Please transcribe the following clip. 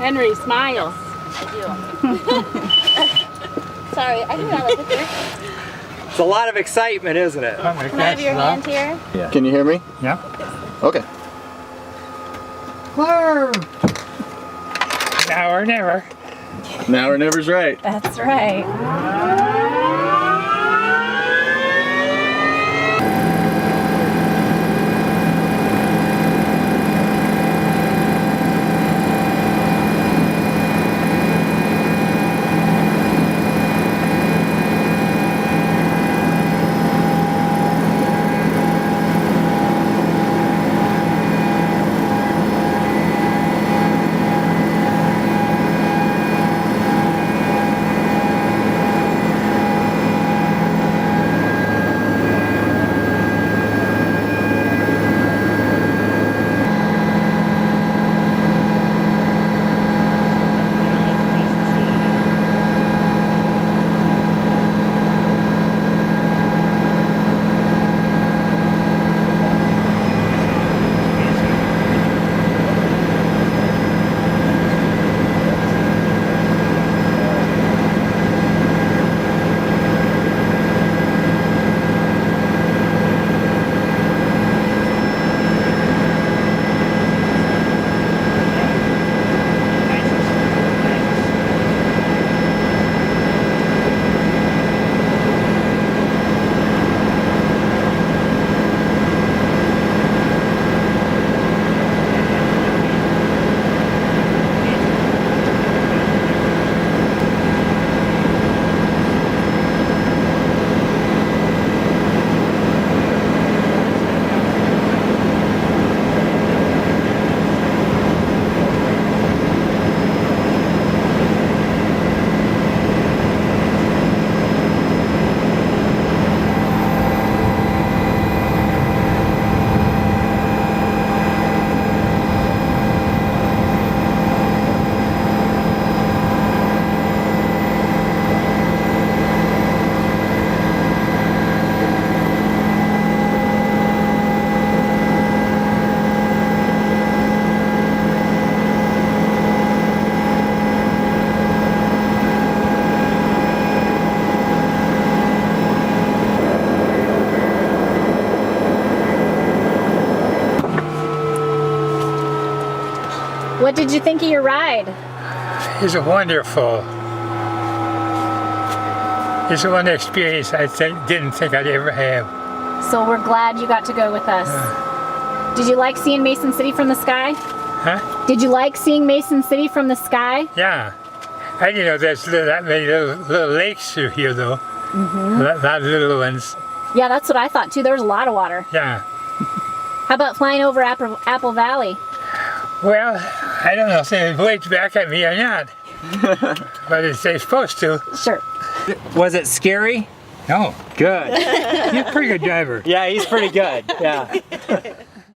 Henry, smile. I do. Sorry, I do have a picture. It's a lot of excitement, isn't it? Can I have your hand here? Yeah. Can you hear me? Yeah. Okay. Whoa. Now or never. Now or never's right. That's right. What did you think of your ride? It's wonderful. It's one experience didn't think I'd ever have. So we're glad you got to go with us. Did you like seeing Mason City from the sky? Huh? Did you like seeing Mason City from the sky? Yeah. I didn't know there's that many little lakes through here, though. Mm-hmm. A lot of little ones. Yeah, that's what I thought too. There was a lot of water. Yeah. How about flying over Apple Valley? Well, I don't know if it waits back at me or not. But they're supposed to. Sure. Was it scary? No. Good. He's a pretty good driver. Yeah, he's pretty good. Yeah.